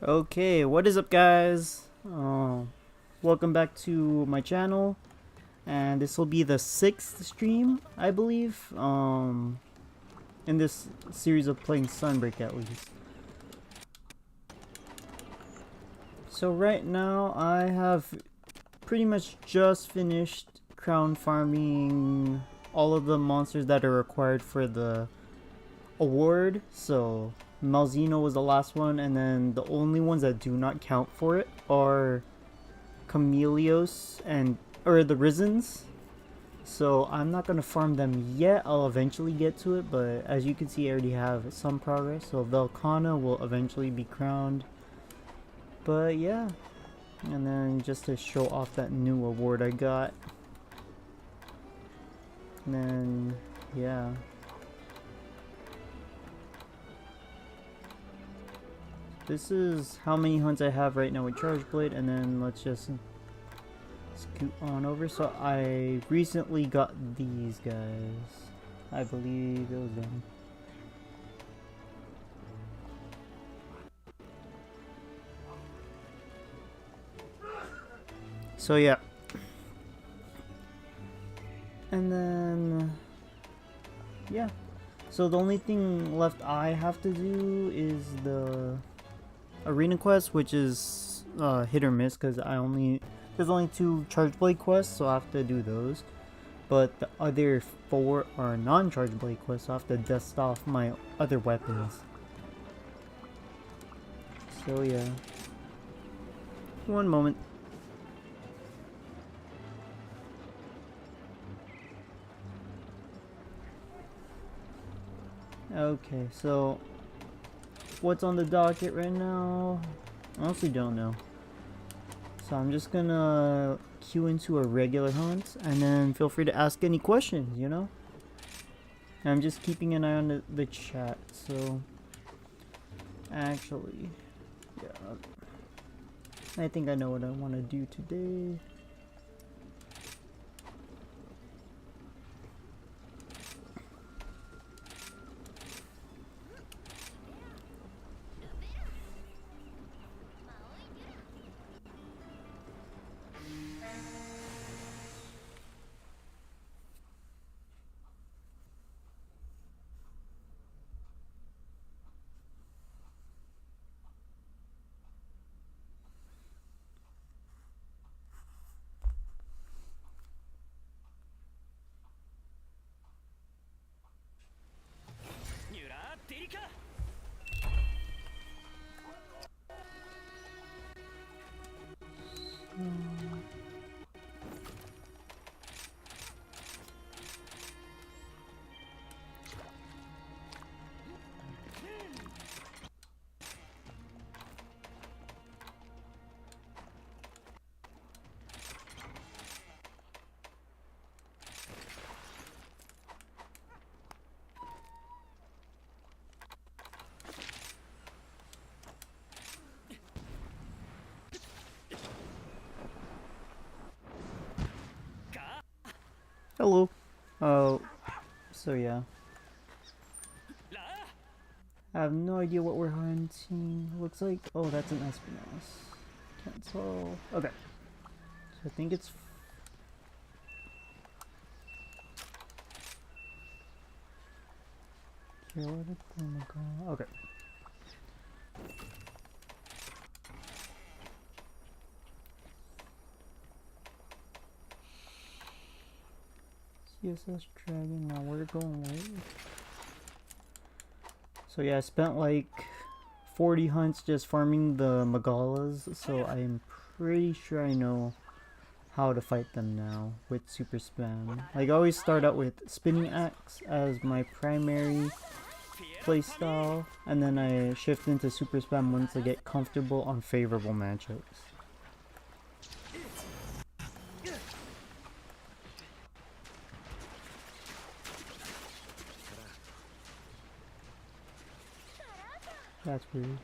Okay, what is up, guys? Welcome back to my channel, and this will be the 6th stream, I believe, in this series of playing Sunbreak at least. So right now, I have pretty much just finished crown farming all of the monsters that are required for the award. So Malzino was the last one, and then the only ones that do not count for it are Chameleos or the Risens. So I'm not gonna farm them yet. I'll eventually get to it, but as you can see, I already have some progress. So Velcana will eventually be crowned. But yeah, and then just to show off that new award I got. And then yeah. This is how many hunts I have right now with Charge Blade, and then let's just scoot on over. So I recently got these guys. I believe it was them. So yeah. And then yeah. So the only thing left I have to do is the arena quest, which is hit or miss because there's only 2 Charge Blade quests, so I have to do those. But the other 4 are non-Charge Blade quests, so I have to dust off my other weapons. So yeah. One moment. Okay, so what's on the docket right now? I honestly don't know. So I'm just gonna queue into a regular hunt, and then feel free to ask any questions, you know? And I'm just keeping an eye on the chat, so actually, yeah, I think I know what I want to do today. Hello. Oh, so yeah. I have no idea what we're hunting. Looks like, oh, that's an Espinos. Can't tell. Okay. So I think it's okay. CSS Dragon, now we're going late. So yeah, I spent like 40 hunts just farming the Magalas, so I am pretty sure I know how to fight them now with super spam. Like I always start out with spinning axe as my primary playstyle, and then I shift into super spam once I get comfortable on favorable matchups. That's weird.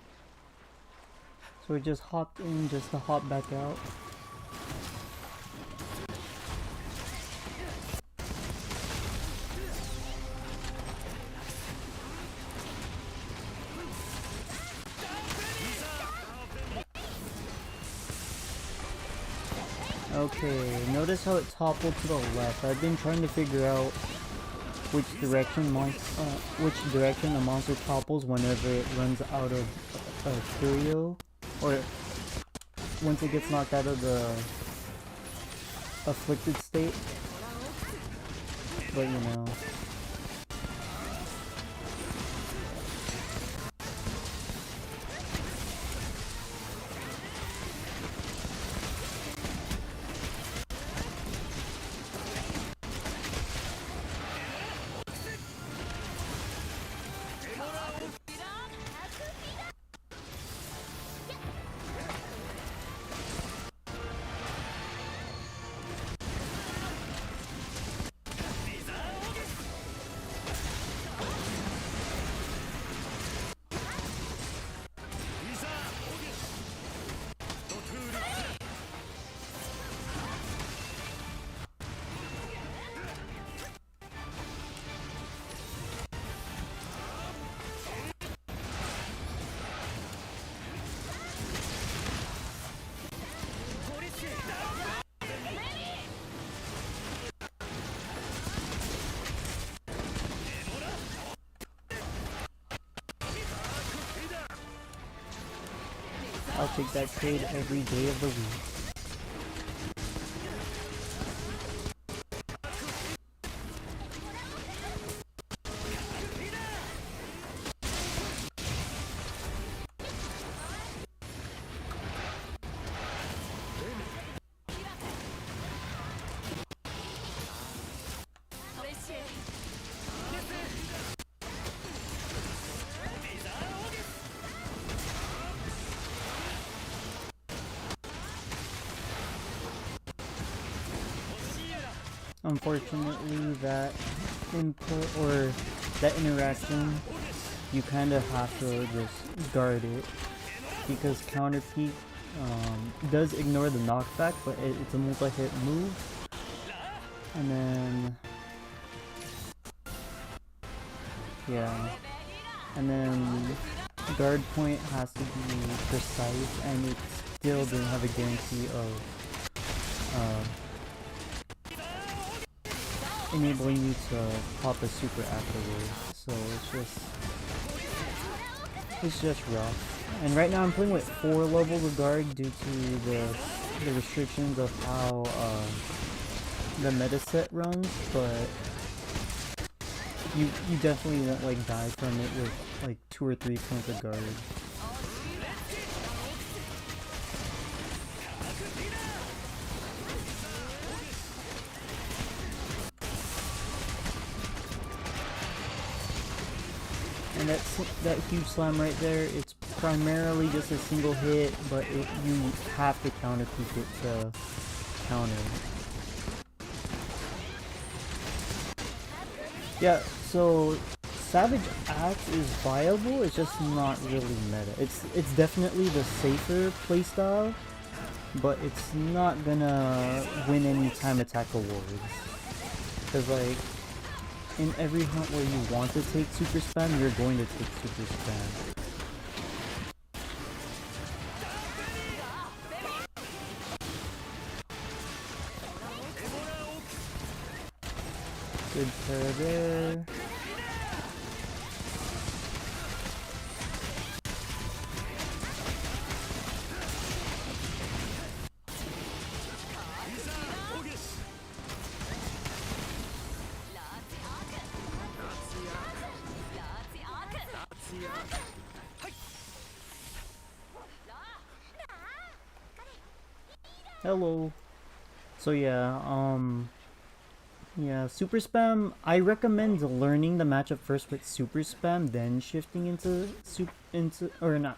So we just hopped in just to hop back out. Okay, notice how it toppled to the left. I've been trying to figure out which direction the monster topples whenever it runs out of curio, or once it gets knocked out of the afflicted state. But you know. I'll take that trade every day of the week. Unfortunately, that input or that interaction, you kind of have to just guard it, because counter peak does ignore the knockback, but it's a multi-hit move, and then yeah, and then guard point has to be precise, and it still doesn't have a guarantee of enabling you to pop a super afterwards, so it's just rough. And right now I'm playing with 4 levels of guard due to the restrictions of how the meta set runs, but you definitely won't like die from it with like 2 or 3 points of guard. And that huge slam right there, it's primarily just a single hit, but you have to counter peek it to counter. Yeah, so Savage Axe is viable, it's just not really meta. It's definitely the safer playstyle, but it's not gonna win any time attack awards. Cause like, in every hunt where you want to take super spam, you're going to take super spam. Good pair there. Hello. So yeah, yeah, super spam. I recommend learning the matchup first with super spam, then shifting into or not.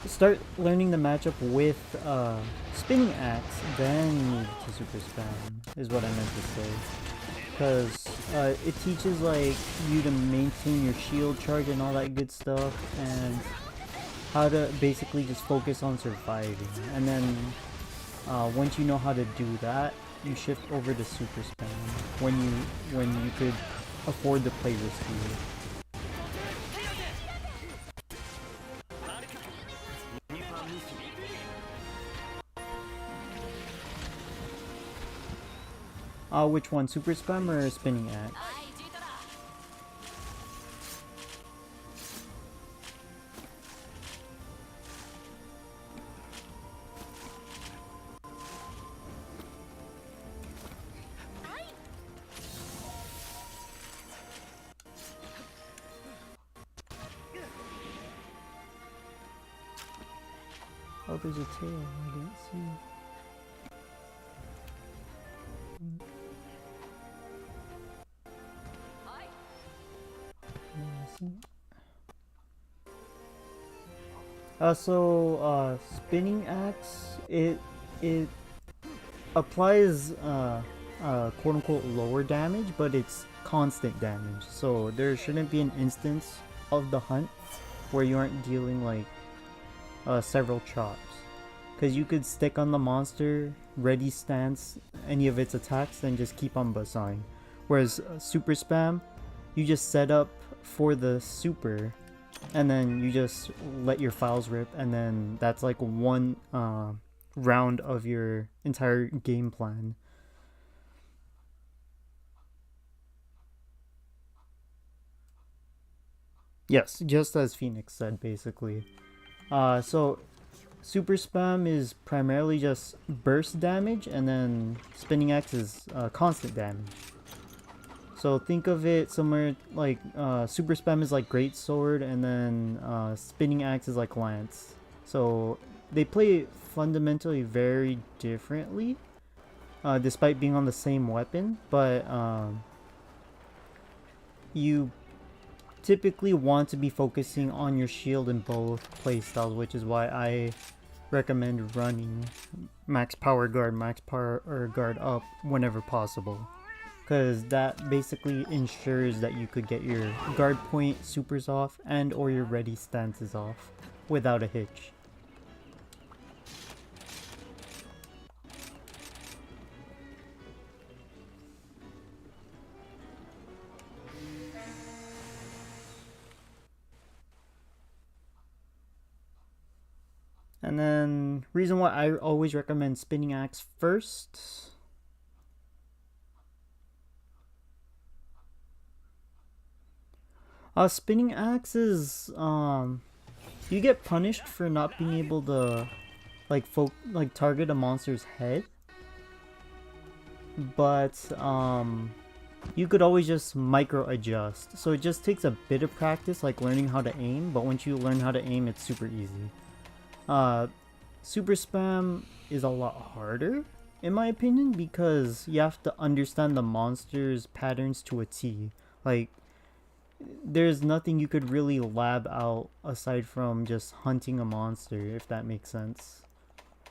Start learning the matchup with spinning axe, then move to super spam. Is what I meant to say. Because it teaches like you to maintain your shield charge and all that good stuff, and how to basically just focus on surviving. And then once you know how to do that, you shift over to super spam when you could afford to play risky. Which one? Super spam or spinning axe? Oh, there's a tail. I didn't see. Spinning axe, it applies quote unquote lower damage, but it's constant damage. So there shouldn't be an instance of the hunt where you aren't dealing like several chops, because you could stick on the monster, ready stance any of its attacks, and just keep on buzzsawing. Whereas super spam, you just set up for the super, and then you just let your files rip, and then that's like one round of your entire game plan. Yes, just as Phoenix said, basically. So super spam is primarily just burst damage, and then spinning axe is constant damage. So think of it somewhere like super spam is like great sword, and then spinning axe is like lance. So they play fundamentally very differently, despite being on the same weapon. But you typically want to be focusing on your shield in both playstyles, which is why I recommend running max power guard up whenever possible, because that basically ensures that you could get your guard point supers off and or your ready stances off without a hitch. And then, reason why I always recommend spinning axe first. Spinning axe is, you get punished for not being able to, like, target a monster's head. But, you could always just micro adjust. So it just takes a bit of practice, like learning how to aim, but once you learn how to aim, it's super easy. Super spam is a lot harder, in my opinion, because you have to understand the monster's patterns to a T. Like, there's nothing you could really lab out aside from just hunting a monster, if that makes sense.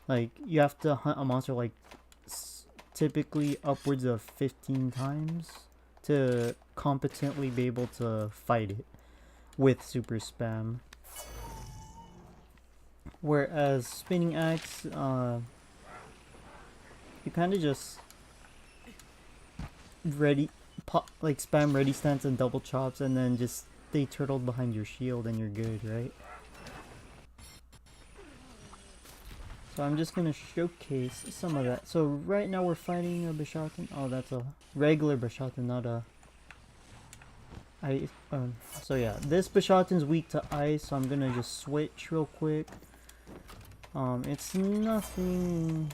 Like, you have to hunt a monster like typically upwards of 15 times to competently be able to fight it with super spam. Whereas spinning axe, you kind of just spam ready stance and double chops, and then just stay turtled behind your shield and you're good, right? So I'm just gonna showcase some of that. So right now we're fighting a Bishotten. Oh, that's a regular Bishotten, not a ice. So yeah, this Bishotten's weak to ice, so I'm gonna just switch real quick. It's nothing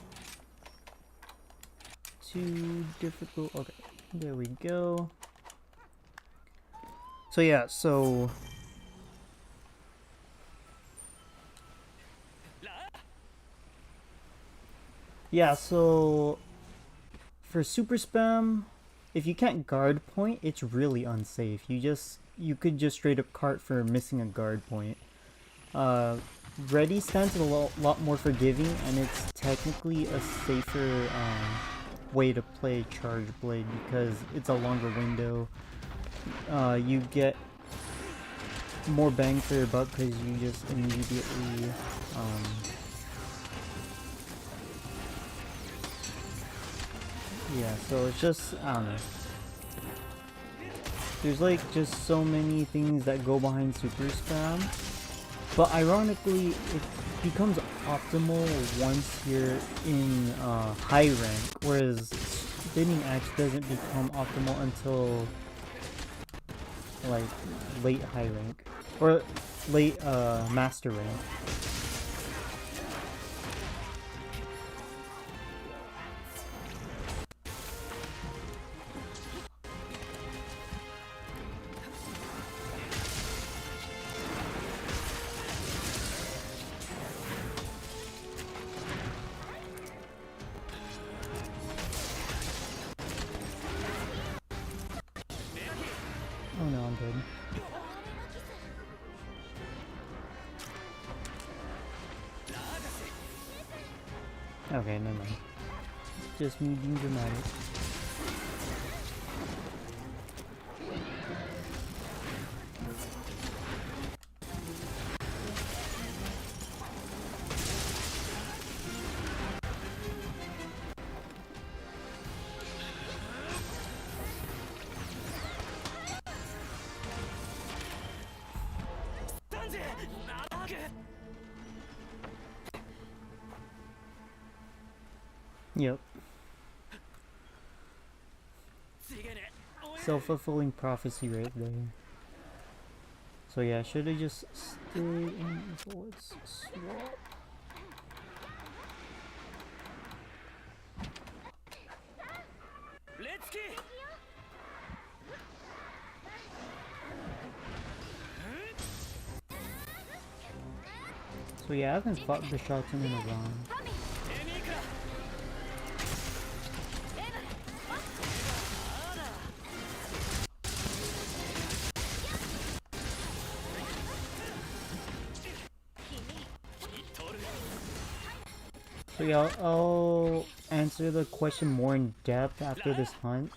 too difficult. Okay, there we go. So yeah, so for super spam, if you can't guard point, it's really unsafe. You could just straight up cart for missing a guard point. Ready stance is a lot more forgiving, and it's technically a safer way to play Charge Blade because it's a longer window. You get more bang for your buck because you just immediately yeah, so it's just, I don't know. There's like just so many things that go behind super spam. But ironically, it becomes optimal once you're in high rank, whereas spinning axe doesn't become optimal until like late high rank or late master rank. Oh no, I'm dead. Okay, never mind. Just me being dramatic. Yep. Self-fulfilling prophecy right there. So yeah, should I just stay in? So let's swap. So yeah, I haven't fought the Shoten in a while. So yeah, I'll answer the question more in depth after this hunt.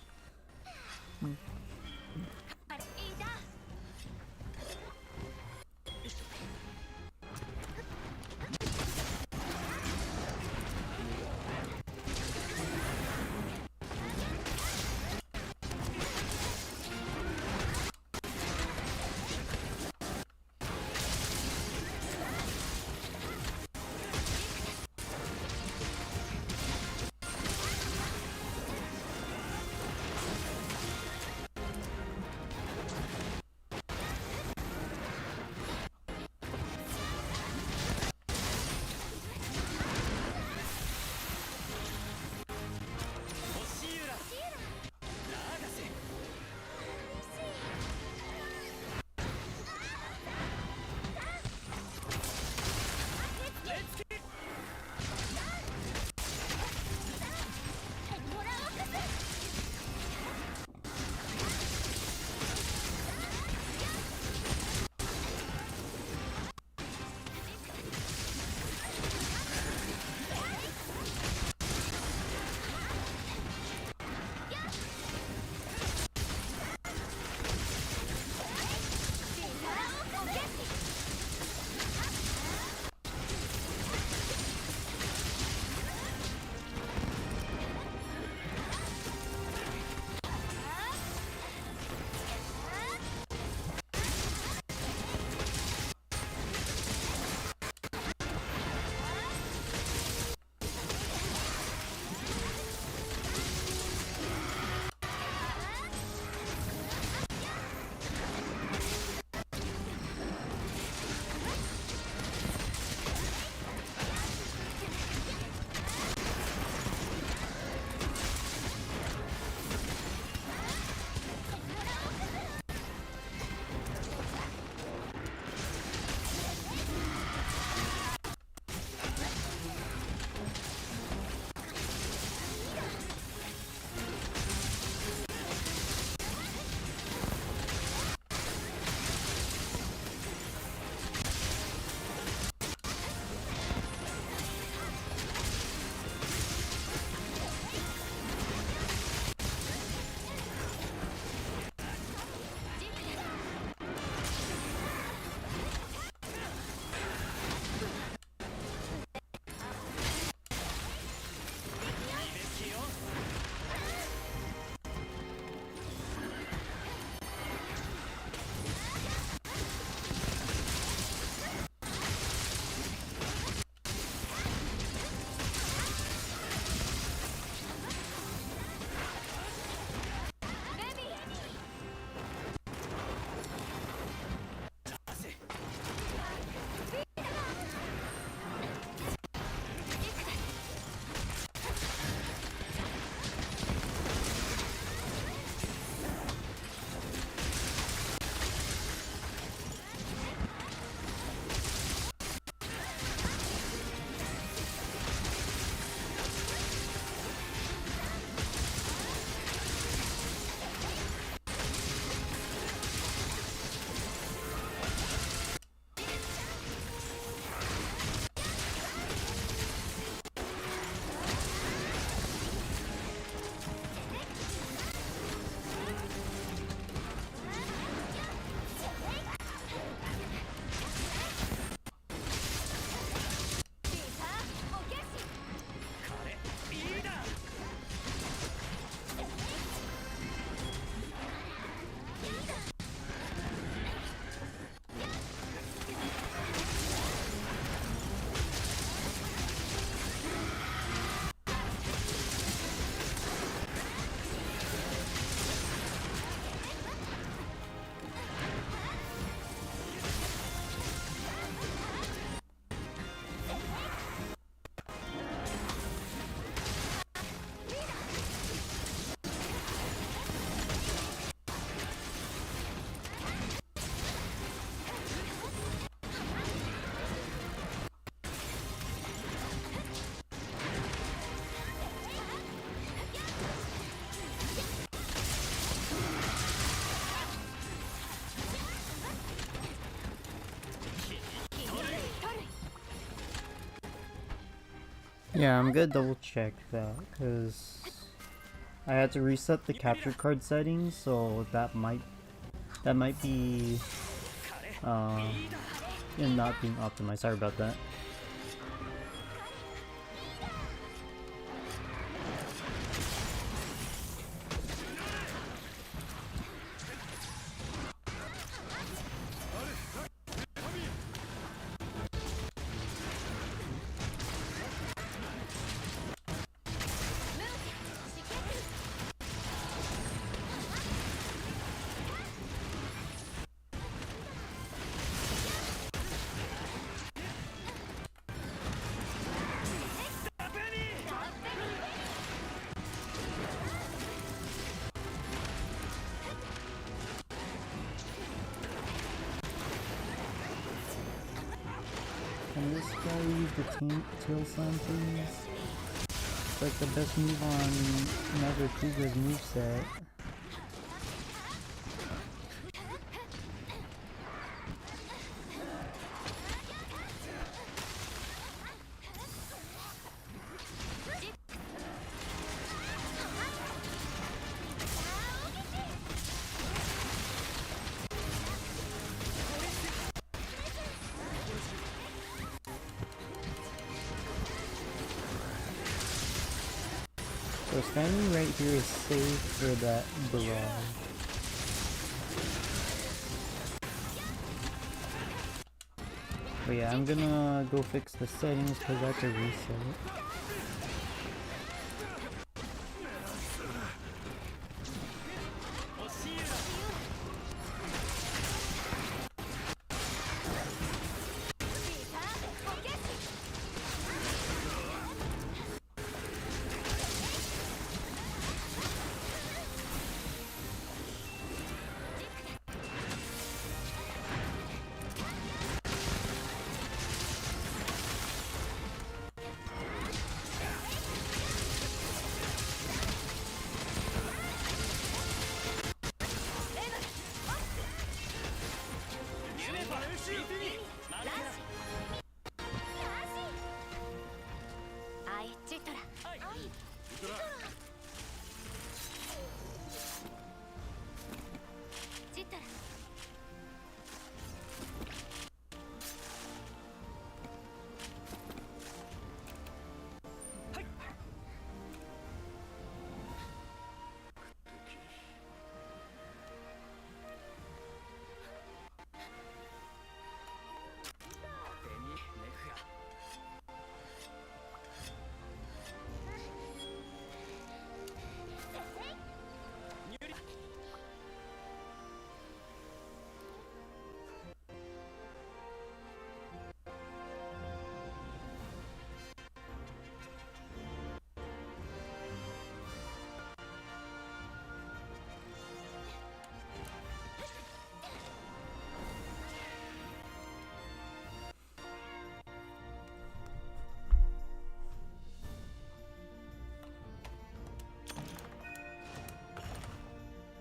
Yeah, I'm gonna double check that because I had to reset the capture card settings, so that might be uh, not being optimized. Sorry about that. Can this guy use the tail slam, please? It's like the best move on Mother Cougar's moveset. So standing right here is safe for that barrage. But yeah, I'm gonna go fix the settings because I have to reset it.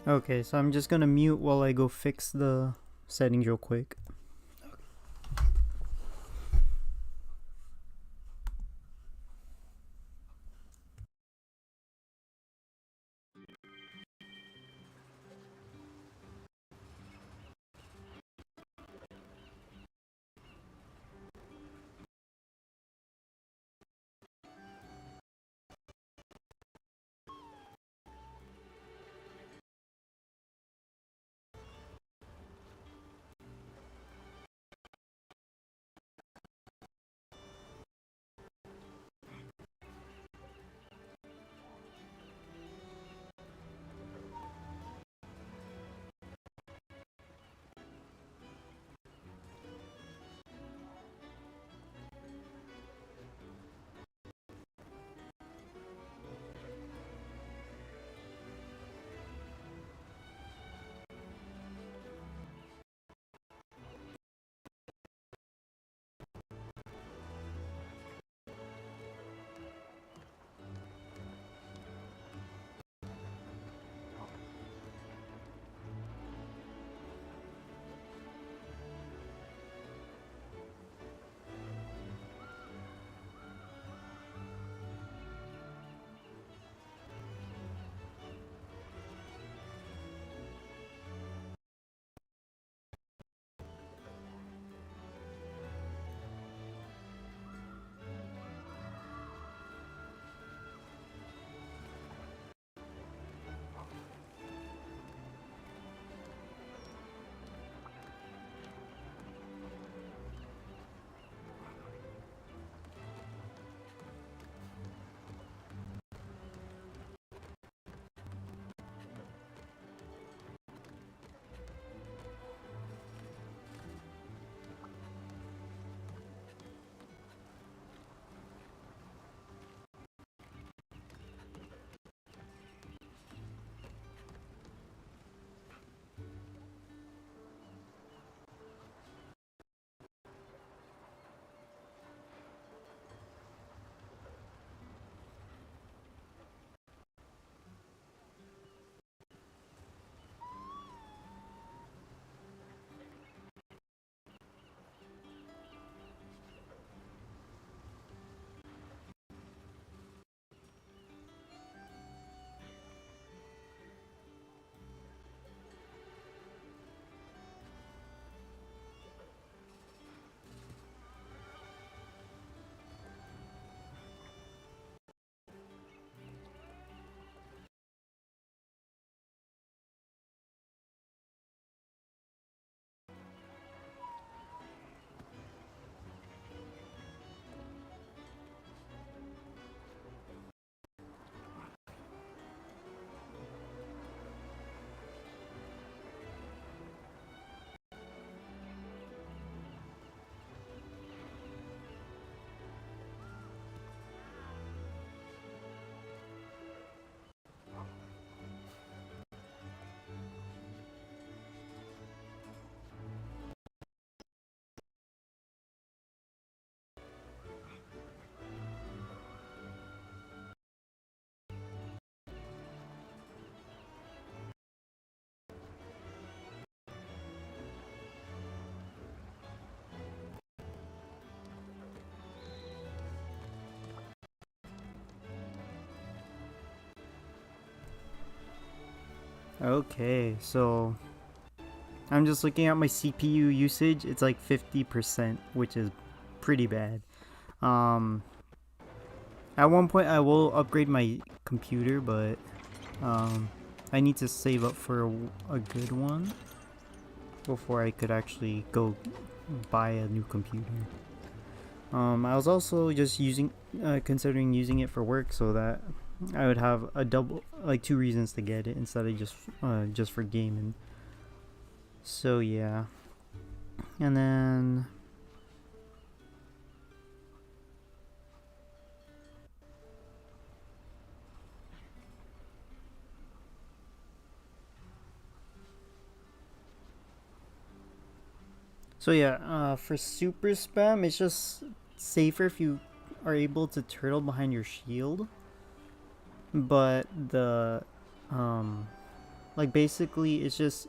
Okay, so I'm just gonna mute while I go fix the settings real quick. Okay, so I'm just looking at my CPU usage. It's like 50%, which is pretty bad. Um, at one point I will upgrade my computer, but I need to save up for a good one before I could actually go buy a new computer. I was also just considering using it for work, so that I would have a double, like 2 reasons to get it instead of just for gaming. So yeah, and then for super spam, it's just safer if you are able to turtle behind your shield. But like basically, it's just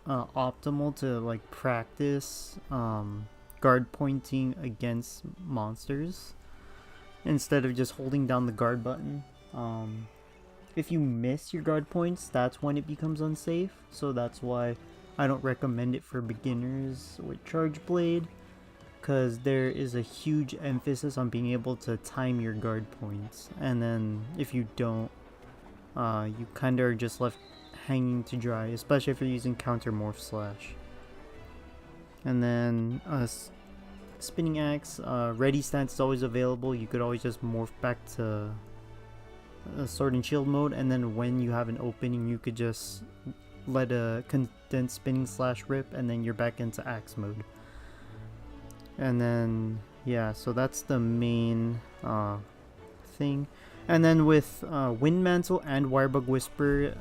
optimal to like practice guard pointing against monsters instead of just holding down the guard button. If you miss your guard points, that's when it becomes unsafe. So that's why I don't recommend it for beginners with Charge Blade, because there is a huge emphasis on being able to time your guard points, and then if you don't, you kind of are just left hanging to dry, especially if you're using counter morph slash. And then spinning axe, ready stance is always available. You could always just morph back to sword and shield mode, and then when you have an opening, you could just let a condensed spinning slash rip, and then you're back into axe mode. And then yeah, so that's the main thing. And then with Wind Mantle and Wirebug Whisper,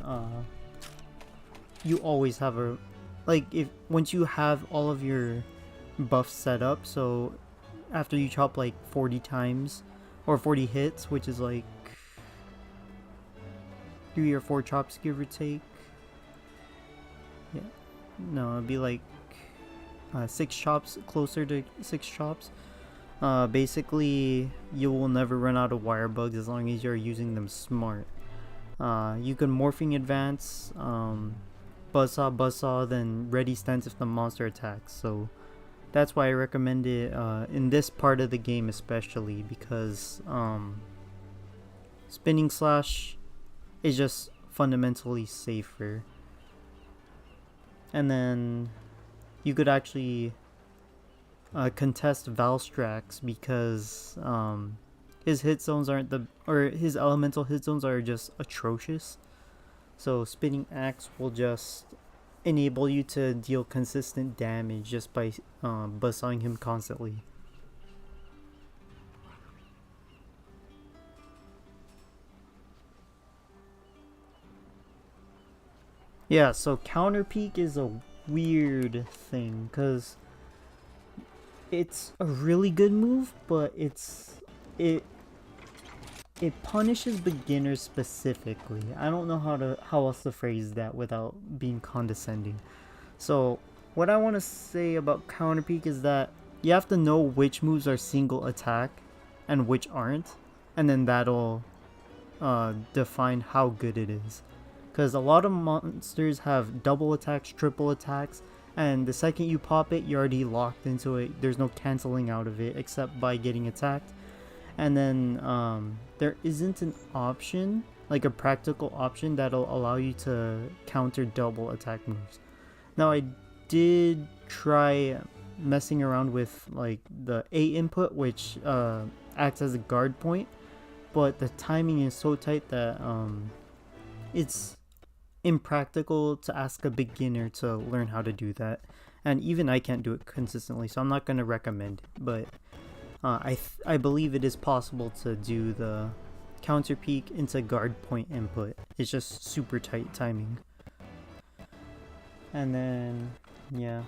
you always have a, like, if once you have all of your buffs set up, so after you chop like 40 times or 40 hits, which is like 3 or 4 chops give or take. Yeah, no, it'd be like 6 chops, closer to 6 chops. Basically, you will never run out of wire bugs as long as you're using them smart. You can morphing advance, buzzsaw, then ready stance if the monster attacks. So that's why I recommend it in this part of the game, especially because spinning slash is just fundamentally safer. And then you could actually contest Valstrax because his hit zones aren't his elemental hit zones are just atrocious. So spinning axe will just enable you to deal consistent damage just by buzzsawing him constantly. Yeah, so counter peek is a weird thing because it's a really good move, but it punishes beginners specifically. I don't know how else to phrase that without being condescending. So what I want to say about counter peek is that you have to know which moves are single attack and which aren't, and then that'll define how good it is. Because a lot of monsters have double attacks, triple attacks, and the second you pop it, you're already locked into it. There's no canceling out of it except by getting attacked. And then there isn't an option, like a practical option, that'll allow you to counter double attack moves. Now, I did try messing around with like the A input, which acts as a guard point, but the timing is so tight that it's impractical to ask a beginner to learn how to do that, and even I can't do it consistently, so I'm not going to recommend it. But I believe it is possible to do the counter peek into guard point input. It's just super tight timing. And then yeah,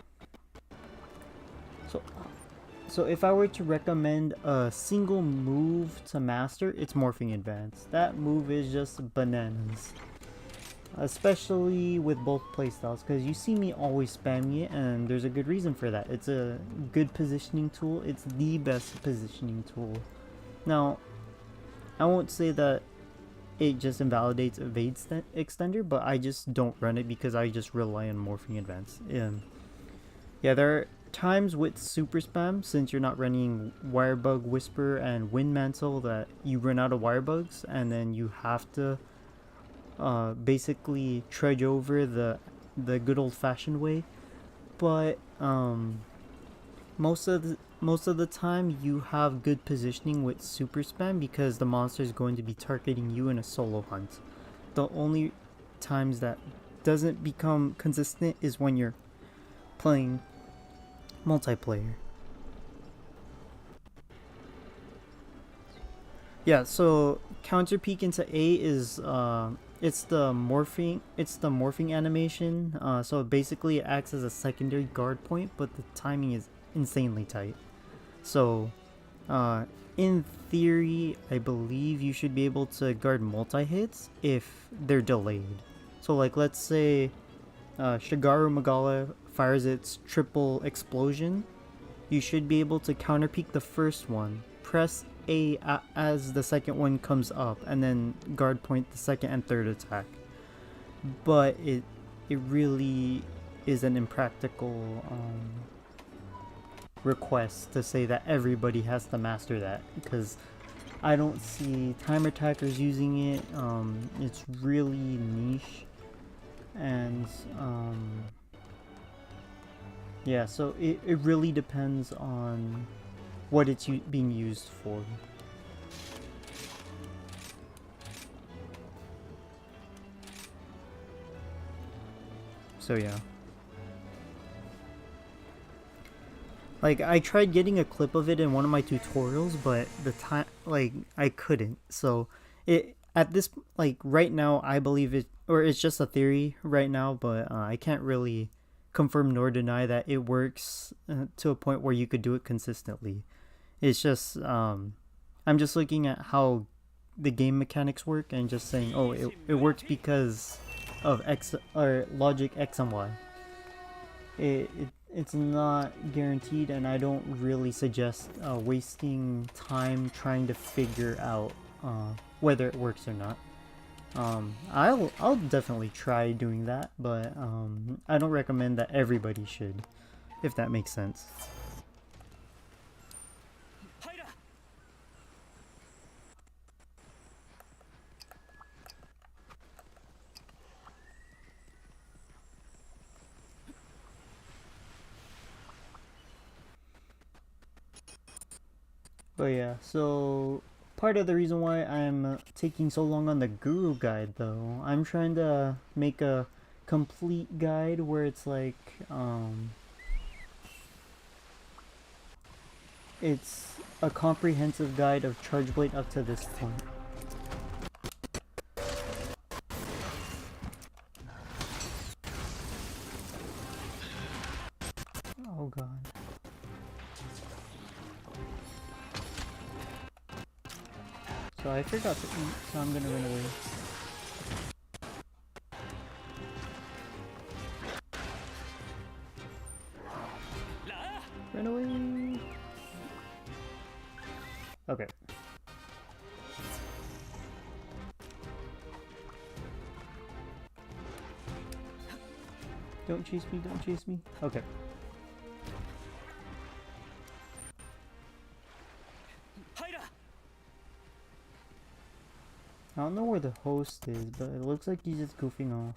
so if I were to recommend a single move to master, it's Morphing Advance. That move is just bananas, especially with both playstyles, because you see me always spamming it, and there's a good reason for that. It's a good positioning tool. It's the best positioning tool. Now, I won't say that it just invalidates evade extender, but I just don't run it because I just rely on morphing advance. Yeah, there are times with super spam, since you're not running wirebug, whisper, and wind mantle, that you run out of wirebugs and then you have to basically trudge over the good old-fashioned way. But most of the time you have good positioning with super spam because the monster is going to be targeting you in a solo hunt. The only times that doesn't become consistent is when you're playing multiplayer. Yeah, so counter peek into A is it's the morphing animation. So basically it acts as a secondary guard point, but the timing is insanely tight. So in theory, I believe you should be able to guard multi-hits if they're delayed. So like, let's say Shigaru Magala fires its triple explosion, you should be able to counter peek the first one, press A as the second one comes up, and then guard point the second and third attack. But it really is an impractical request to say that everybody has to master that, because I don't see timer attackers using it. It's really niche, and yeah, so it really depends on what it's being used for. So yeah. Like, I tried getting a clip of it in one of my tutorials, but the time, like, I couldn't. So it, at this, like, right now, I believe it, or it's just a theory right now, but I can't really confirm nor deny that it works to a point where you could do it consistently. It's just, I'm just looking at how the game mechanics work and just saying, oh, it works because of X, or logic X and Y. It's not guaranteed, and I don't really suggest wasting time trying to figure out whether it works or not. I'll definitely try doing that, but I don't recommend that everybody should, if that makes sense. But yeah, so part of the reason why I'm taking so long on the Guru guide, though, I'm trying to make a complete guide where it's like, it's a comprehensive guide of Charge Blade up to this point. Oh god. So I forgot to eat, so I'm gonna run away. Run away! Okay. Don't chase me, don't chase me. Okay. I don't know where the host is, but it looks like he's just goofing off.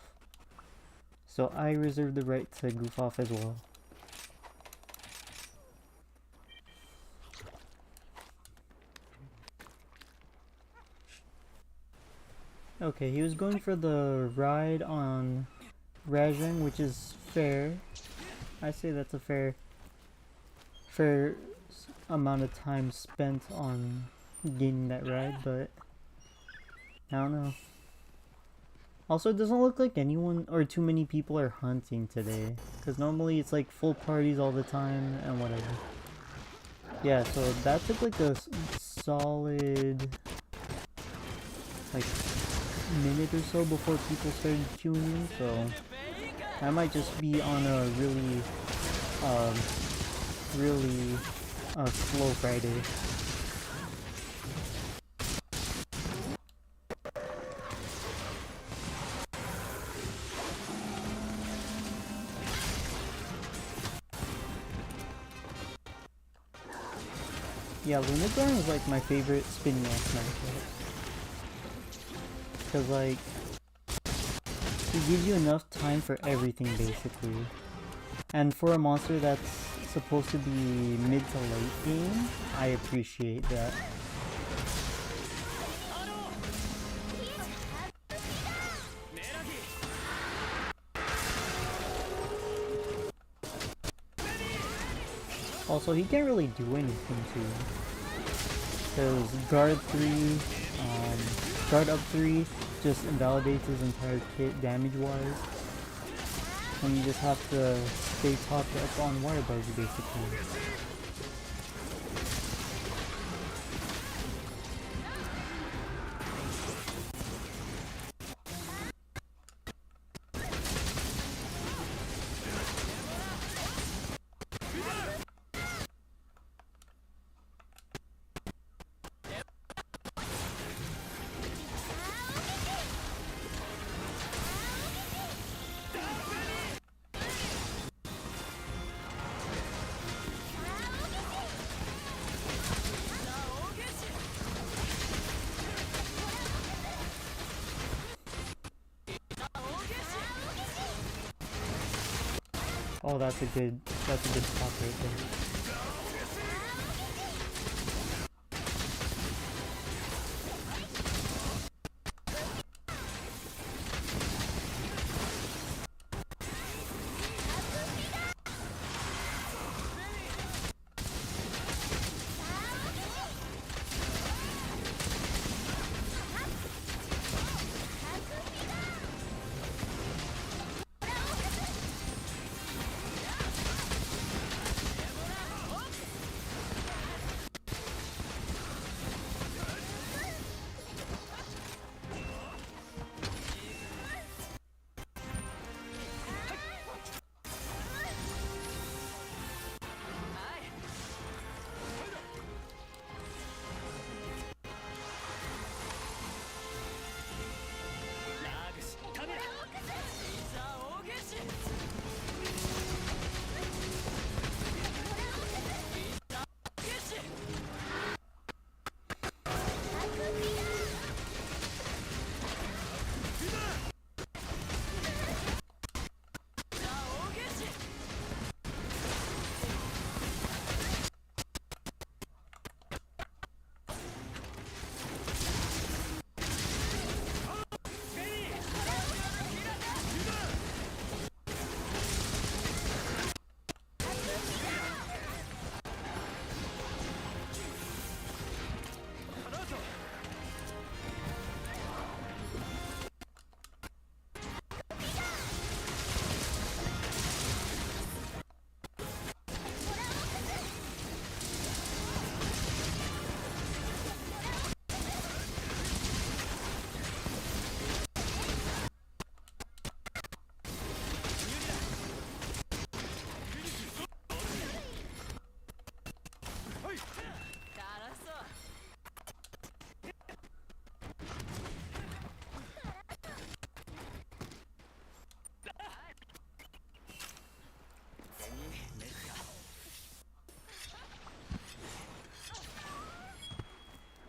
So I reserve the right to goof off as well. Okay, he was going for the ride on Rajang, which is fair. I say that's a fair amount of time spent on gaining that ride, but I don't know. Also, it doesn't look like anyone or too many people are hunting today, because normally it's like full parties all the time and whatever. Yeah, so that took like a solid like minute or so before people started queuing in, so I might just be on a really slow Friday. Yeah, Lunathorn is like my favorite spinny axe matchup. Cause like, he gives you enough time for everything basically. And for a monster that's supposed to be mid to late game, I appreciate that. Also, he can't really do anything to you. Because guard 3, guard up 3 just invalidates his entire kit damage-wise. And you just have to stay topped up on water bugs basically. Oh, that's a good spot right there.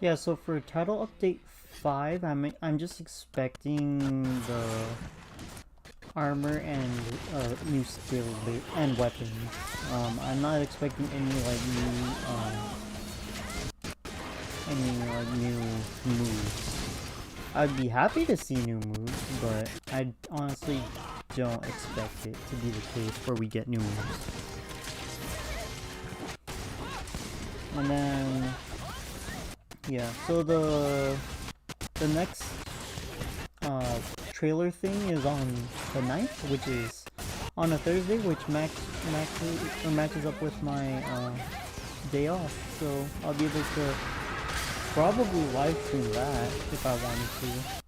Yeah, so for title update 5, I'm just expecting the armor and new skill and weapons. I'm not expecting any new moves. I'd be happy to see new moves, but I honestly don't expect it to be the case where we get new moves. And then yeah, so the next trailer thing is on the 9th, which is on a Thursday, which matches up with my day off. So I'll be able to probably live stream that if I wanted to.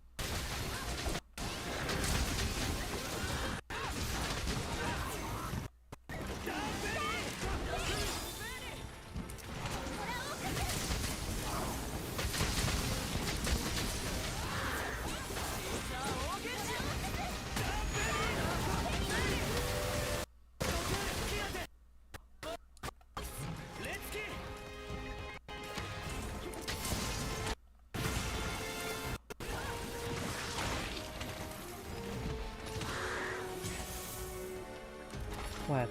Clap.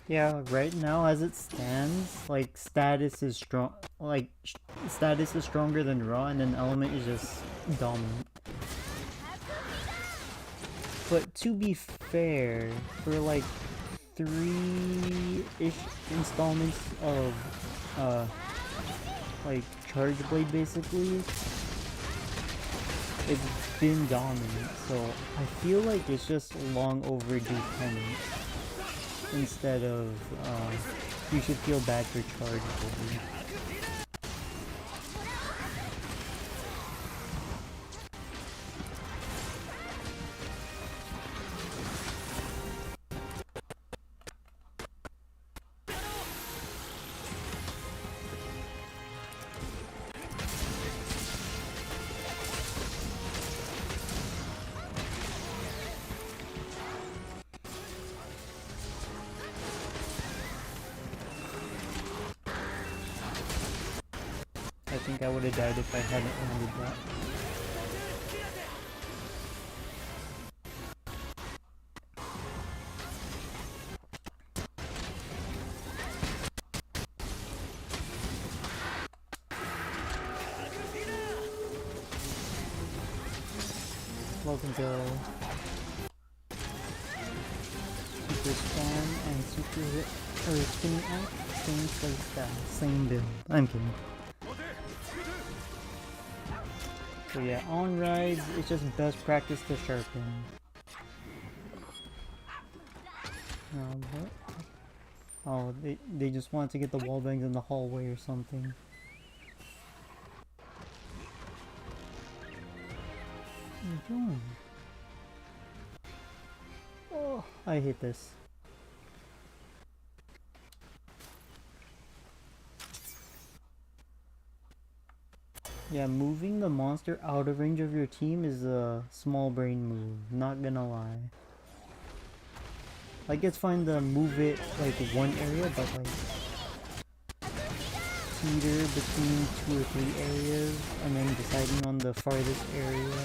Yeah, right now as it stands, like status is strong. Like status is stronger than Raw, and then Element is just dominant. But to be fair, for like 3-ish installments of like Charge Blade, basically, it's been dominant. So I feel like it's just long overdue penance. Instead of, you should feel bad for Charge Blade. I think I would have died if I hadn't landed that. welcome go. Super spam and super or spinning out, same playstyle, same build. I'm kidding. So yeah, on rides, it's just best practice to sharpen. What? Oh, they just want to get the wall bangs in the hallway or something. What are you doing? Oh, I hate this. Yeah, moving the monster out of range of your team is a small brain move, not gonna lie. Like, it's fine to move it like one area, but like teeter between 2 or 3 areas and then deciding on the farthest area.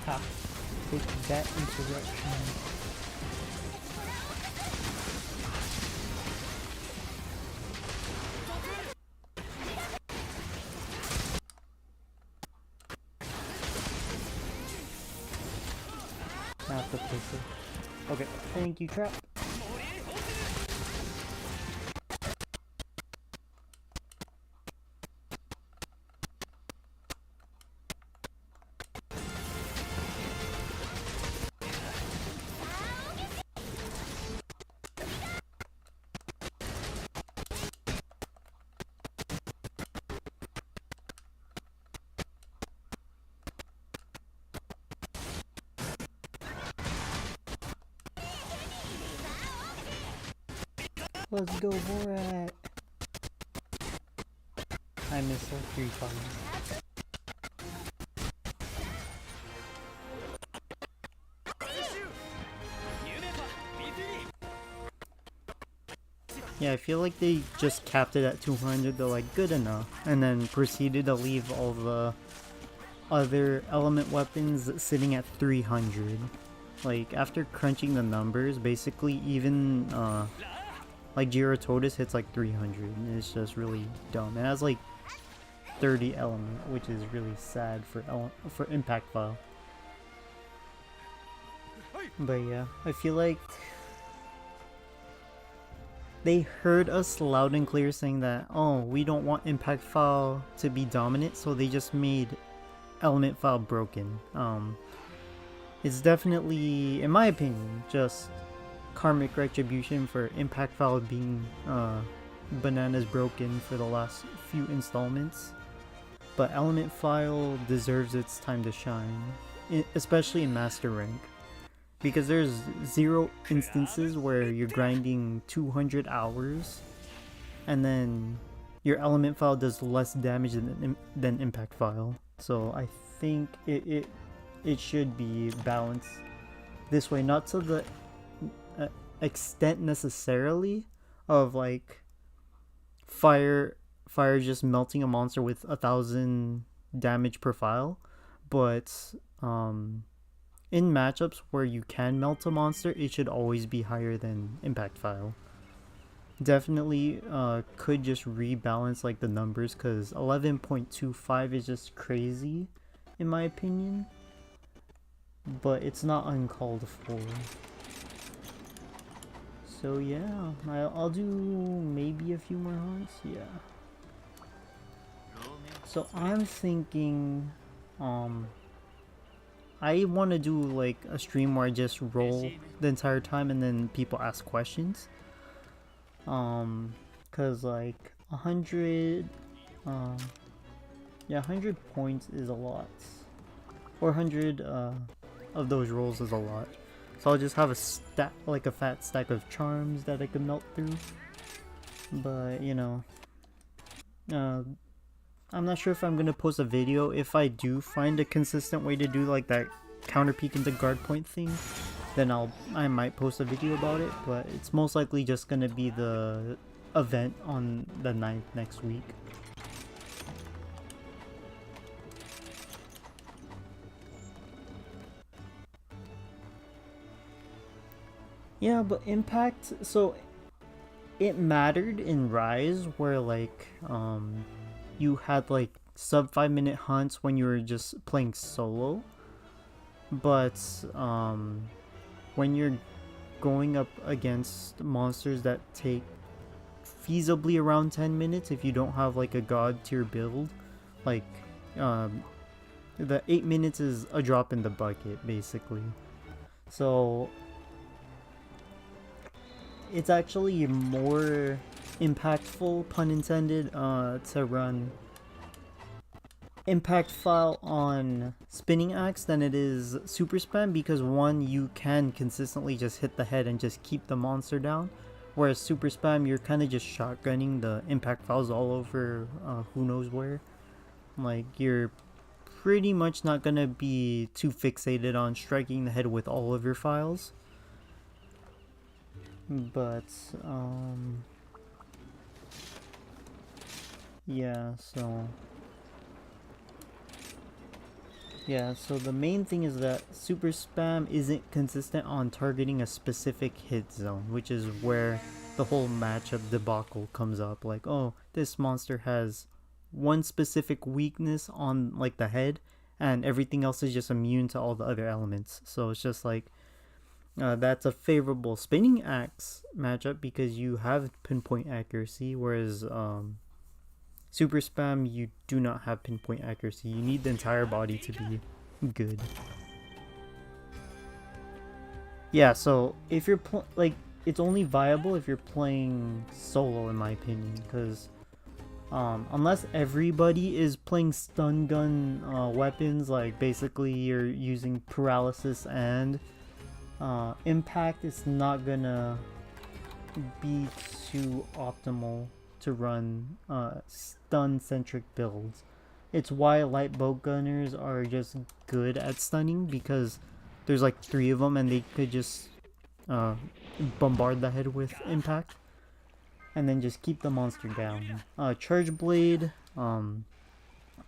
Ha! Take that insurrection. I have to place it. Okay, thank you, trap. Let's go, Borat! I missed her 3 times. Yeah, I feel like they just capped it at 200, they're like, good enough, and then proceeded to leave all the other element weapons sitting at 300. Like, after crunching the numbers, basically even, like Girototus hits like 300, and it's just really dumb. It has like 30 element, which is really sad for impact file. But yeah, I feel like they heard us loud and clear saying that, oh, we don't want impact file to be dominant, so they just made element file broken. It's definitely, in my opinion, just karmic retribution for impact file being bananas broken for the last few installments. But element file deserves its time to shine, especially in master rank, because there's 0 instances where you're grinding 200 hours and then your element file does less damage than impact file. So I think it should be balanced this way, not to the extent necessarily of like fire just melting a monster with 1,000 damage per file, but in matchups where you can melt a monster, it should always be higher than impact file. Definitely could just rebalance like the numbers, because 11.25 is just crazy in my opinion, but it's not uncalled for. So yeah, I'll do maybe a few more hunts, yeah. So I'm thinking, I want to do like a stream where I just roll the entire time and then people ask questions. Cause like 100, yeah, 100 points is a lot, or 100 of those rolls is a lot. So I'll just have a stack, like a fat stack of charms that I can melt through. But you know, I'm not sure if I'm gonna post a video. If I do find a consistent way to do like that counter peek into guard point thing, then I might post a video about it. But it's most likely just gonna be the event on the 9th next week. Yeah, but Impact, so it mattered in Rise where like you had like sub 5-minute hunts when you were just playing solo, but when you're going up against monsters that take feasibly around 10 minutes if you don't have like a god tier build, like the 8 minutes is a drop in the bucket basically. So it's actually more impactful, pun intended, to run impact file on spinning axe than it is super spam, because one, you can consistently just hit the head and just keep the monster down, whereas super spam you're kind of just shotgunning the impact files all over who knows where. Like, you're pretty much not gonna be too fixated on striking the head with all of your files. But yeah, so the main thing is that super spam isn't consistent on targeting a specific hit zone, which is where the whole matchup debacle comes up. Like, oh, this monster has one specific weakness on like the head, and everything else is just immune to all the other elements. So it's just like that's a favorable spinning axe matchup because you have pinpoint accuracy, whereas super spam you do not have pinpoint accuracy. You need the entire body to be good. Yeah, so if you're like, it's only viable if you're playing solo in my opinion, because unless everybody is playing stun gun weapons, like basically you're using paralysis and impact, it's not gonna be too optimal to run stun centric builds. It's why light bow gunners are just good at stunning, because there's like 3 of them and they could just bombard the head with impact and then just keep the monster down. Charge blade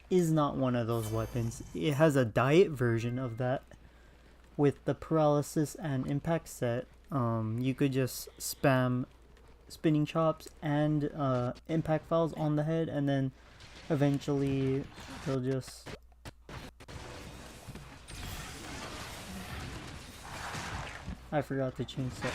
is not one of those weapons. It has a diet version of that with the paralysis and impact set. You could just spam spinning chops and impact files on the head, and then eventually they'll just I forgot to change set.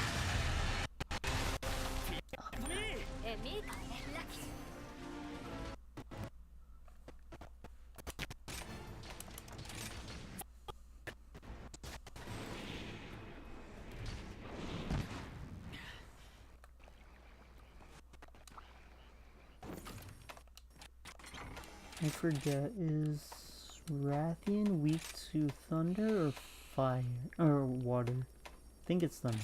I forget, is Rathian weak to thunder or fire or water? I think it's thunder.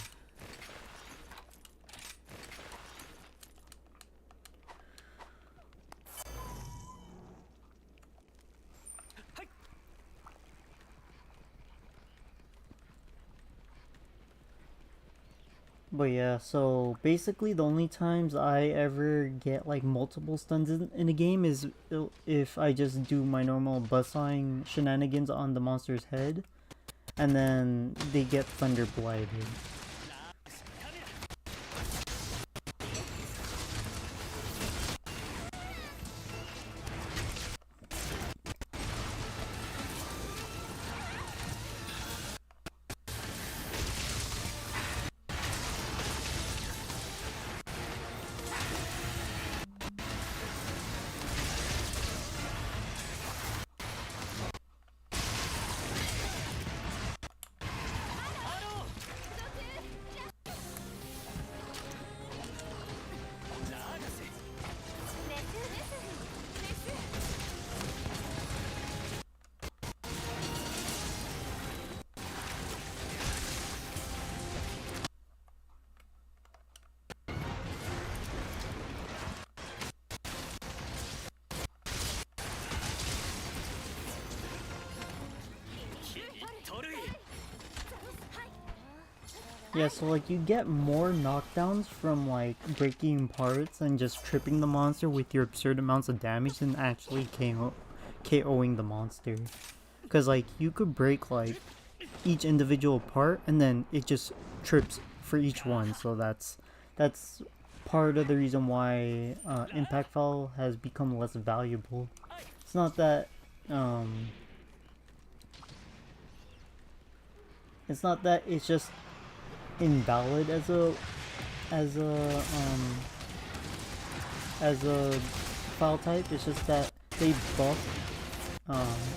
But yeah, so basically the only times I ever get like multiple stuns in a game is if I just do my normal buzzsawing shenanigans on the monster's head, and then they get thunder blighted. Yeah, so like you get more knockdowns from like breaking parts and just tripping the monster with your absurd amounts of damage than actually KOing the monster. Because like you could break like each individual part and then it just trips for each one. So that's part of the reason why impact foul has become less valuable. It's not that it's just invalid as a file type. It's just that they buffed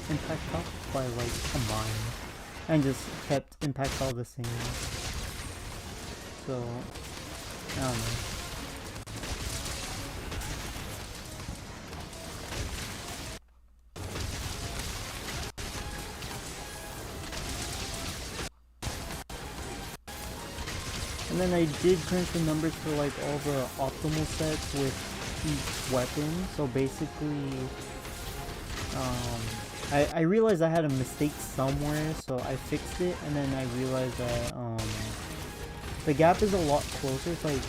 impact foul by like a mile and just kept impact foul the same. So I don't know. And then I did crunch the numbers for like all the optimal sets with each weapon. So basically, I realized I had a mistake somewhere, so I fixed it, and then I realized that the gap is a lot closer. It's like,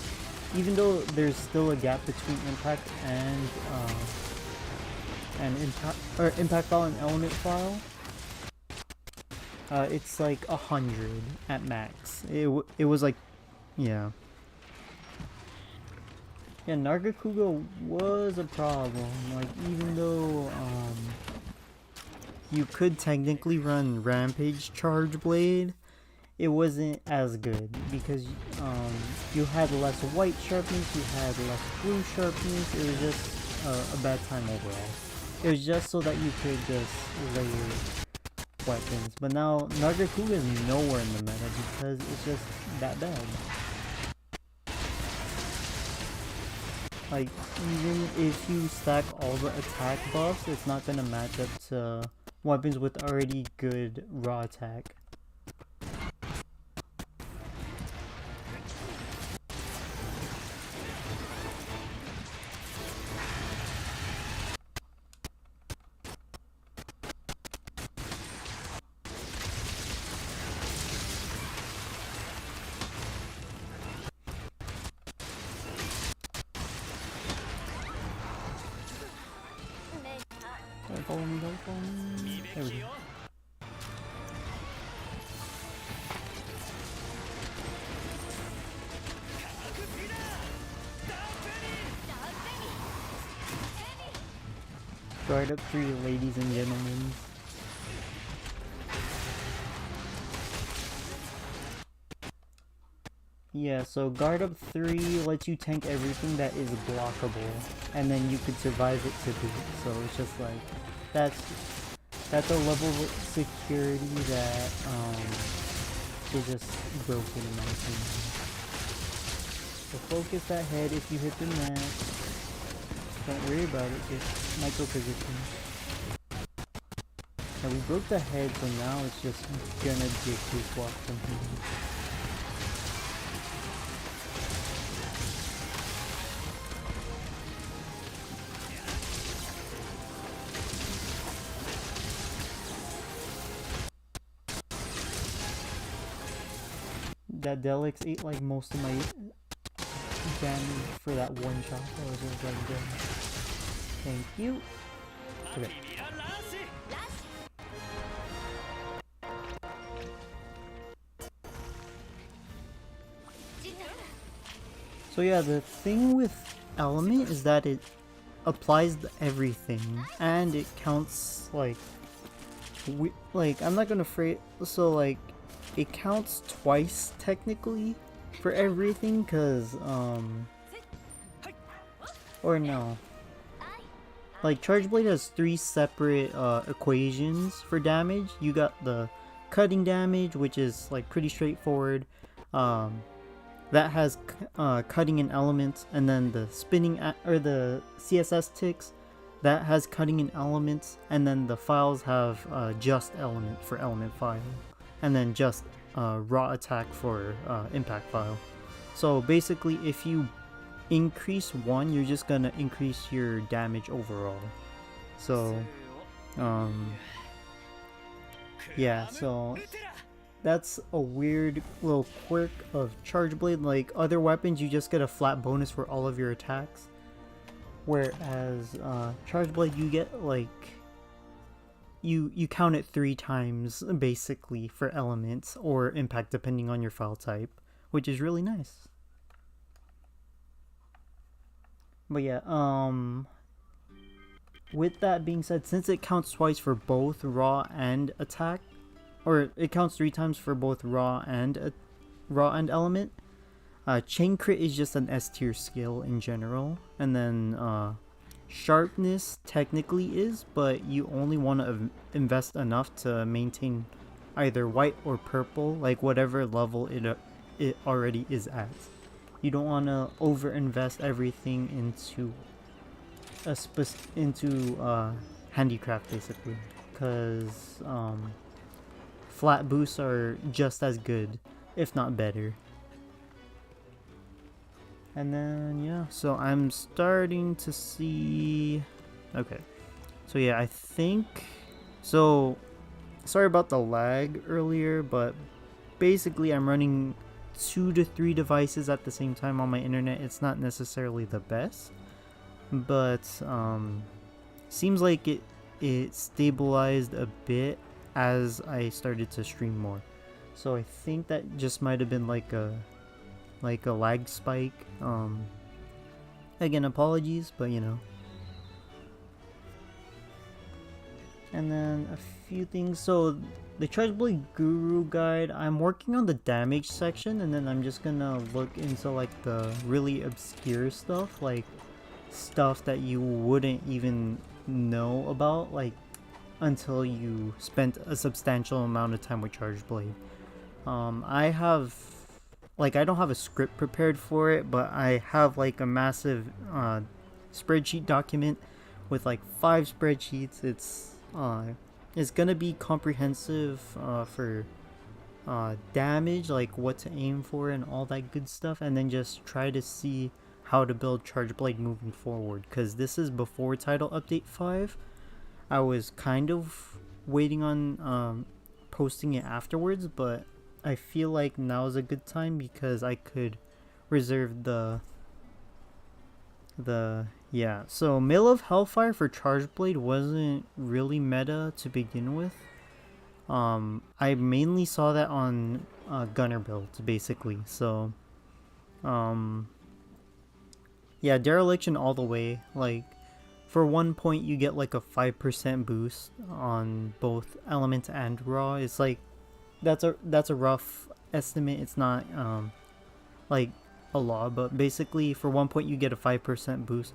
even though there's still a gap between impact and impact file and element file, it's like 100 at max. It was like, yeah. Yeah, Nargacuga was a problem. Like, even though you could technically run Rampage Charge Blade, it wasn't as good because you had less white sharpness, you had less blue sharpness. It was just a bad time overall. It was just so that you could just layer weapons. But now Nargacuga is nowhere in the meta because it's just that bad. Like, even if you stack all the attack buffs, it's not gonna match up to weapons with already good raw attack. Don't follow me, don't follow me. There we go. Guard up 3, ladies and gentlemen. Yeah, so guard up 3 lets you tank everything that is blockable, and then you could survive it to boot. So it's just like, that's a level of security that is just broken in my opinion. So focus that head if you hit the net. Don't worry about it, just micro position. And we broke the head, so now it's just gonna be a cakewalk from here. That Delix ate like most of my damage for that one shot. That was just like good. Thank you. Okay. So yeah, the thing with element is that it applies to everything, and it counts like I'm not gonna phrase so like it counts twice technically for everything, cause or no, like Charge Blade has 3 separate equations for damage. You got the cutting damage, which is like pretty straightforward. That has cutting in elements, and then the spinning or the CSS ticks that has cutting in elements, and then the files have just element for element file, and then just raw attack for impact file. So basically, if you increase one, you're just gonna increase your damage overall. So yeah, so That's a weird little quirk of Charge Blade. Like other weapons, you just get a flat bonus for all of your attacks. Whereas Charge Blade, you get like you count it 3 times basically for elements or impact depending on your file type, which is really nice. But yeah, with that being said, since it counts twice for both raw and attack, or it counts 3 times for both raw and element, chain crit is just an S tier skill in general, and then sharpness technically is, but you only want to invest enough to maintain either white or purple, like whatever level it already is at. You don't want to over invest everything into handicraft basically, because flat boosts are just as good, if not better. And then yeah, so I'm starting to see. Okay, so yeah, I think so. Sorry about the lag earlier, but basically I'm running 2 to 3 devices at the same time on my internet. It's not necessarily the best, but seems like it stabilized a bit as I started to stream more. So I think that just might have been like a lag spike. Again, apologies, but you know. And then a few things. So the Charge Blade Guru guide, I'm working on the damage section, and then I'm just gonna look into like the really obscure stuff, like stuff that you wouldn't even know about, like until you spent a substantial amount of time with Charge Blade. I don't have a script prepared for it, but I have like a massive spreadsheet document with like 5 spreadsheets. It's gonna be comprehensive for damage, like what to aim for and all that good stuff, and then just try to see how to build Charge Blade moving forward, because this is before Title Update 5. I was kind of waiting on posting it afterwards, but I feel like now is a good time because I could reserve the yeah. So Mail of Hellfire for Charge Blade wasn't really meta to begin with. I mainly saw that on gunner builds basically. So yeah, dereliction all the way. Like for 1 point you get like a 5% boost on both element and raw. It's like that's a rough estimate. It's not like a law, but basically for 1 point you get a 5% boost.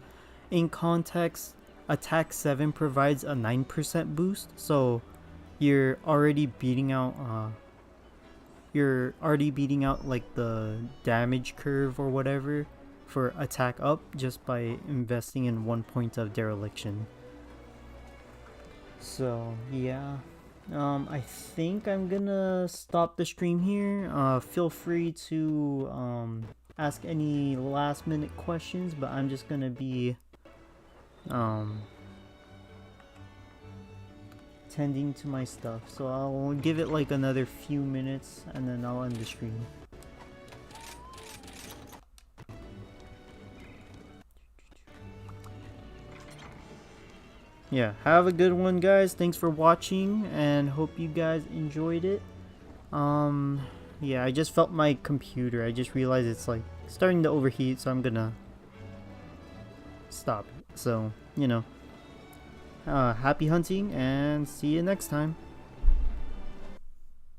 In context, attack 7 provides a 9% boost, so you're already beating out like the damage curve or whatever for attack up just by investing in 1 point of dereliction. So yeah, I think I'm gonna stop the stream here. Feel free to ask any last minute questions, but I'm just gonna be tending to my stuff, so I'll give it like another few minutes and then I'll end the stream. Yeah, have a good one guys. Thanks for watching and hope you guys enjoyed it. Yeah, I just felt my computer. I just realized it's like starting to overheat, so I'm gonna stop it. So, you know, happy hunting and see you next time.